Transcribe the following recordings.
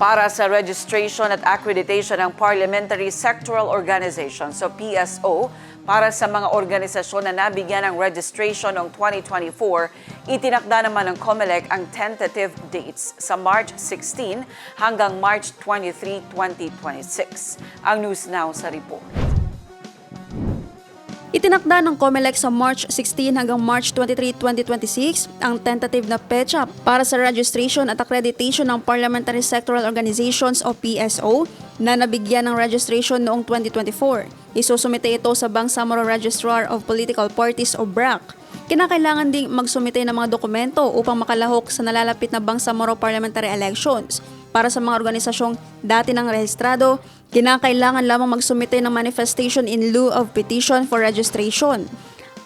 para sa registration at accreditation ng Parliamentary Sectoral Organization, so PSO, para sa mga organisasyon na nabigyan ng registration noong 2024, itinakda naman ng COMELEC ang tentative dates sa March 16 hanggang March 23, 2026. Ang News Now sa report. Itinakda ng COMELEC sa March 16 hanggang March 23, 2026 ang tentative na petsa para sa registration at accreditation ng Parliamentary Sectoral Organizations o PSO na nabigyan ng registration noong 2024. Isusumite ito sa Bangsamoro Registrar of Political Parties o BRAC. Kinakailangan ding magsumite ng mga dokumento upang makalahok sa nalalapit na Bangsamoro Parliamentary Elections. Para sa mga organisasyong dati ng rehistrado, kinakailangan lamang magsumite ng manifestation in lieu of petition for registration.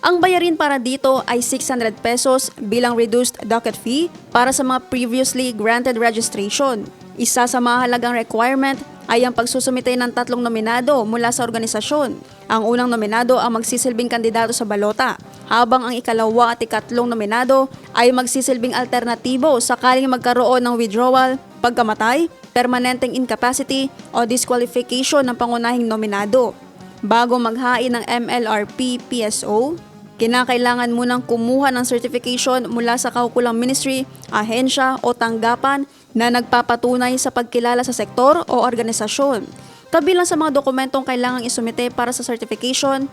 Ang bayarin para dito ay 600 pesos bilang reduced docket fee para sa mga previously granted registration. Isa sa mahalagang requirement ay ang pagsusumite ng 3 nominado mula sa organisasyon. Ang unang nominado ang magsisilbing kandidato sa balota, habang ang ikalawa at ikatlong nominado ay magsisilbing alternatibo sakaling magkaroon ng withdrawal, pagkamatay, permanenteng incapacity o disqualification ng pangunahing nominado. Bago maghain ng MLRP-PSO, kinakailangan munang kumuha ng certification mula sa kaukulang ministry, ahensya o tanggapan na nagpapatunay sa pagkilala sa sektor o organisasyon. Kabilang sa mga dokumentong kailangang isumite para sa certification,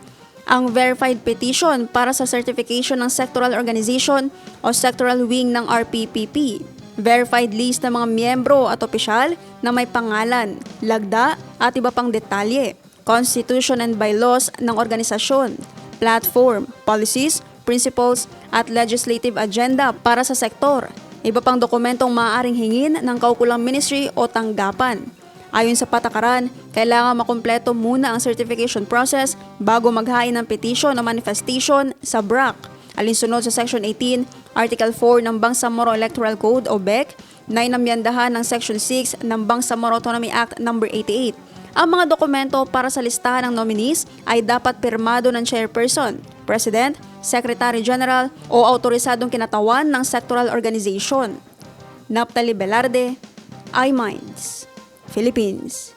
ang verified petition para sa certification ng sectoral organization o sectoral wing ng RPPP, verified list ng mga miyembro at opisyal na may pangalan, lagda at iba pang detalye, constitution and bylaws ng organisasyon, platform, policies, principles at legislative agenda para sa sektor, iba pang dokumentong maaaring hingin ng kaukulang ministry o tanggapan. Ayon sa patakaran, kailangan makumpleto muna ang certification process bago maghain ng petition o manifestation sa BRAC, alinsunod sa Section 18, Article 4 ng Bangsamoro Electoral Code o BEC na inamyandahan ng Section 6 ng Bangsamoro Autonomy Act No. 88. Ang mga dokumento para sa listahan ng nominees ay dapat pirmado ng chairperson, president, secretary general o autorisadong kinatawan ng sectoral organization. Naphtali Velarde, iMinds, Philippines.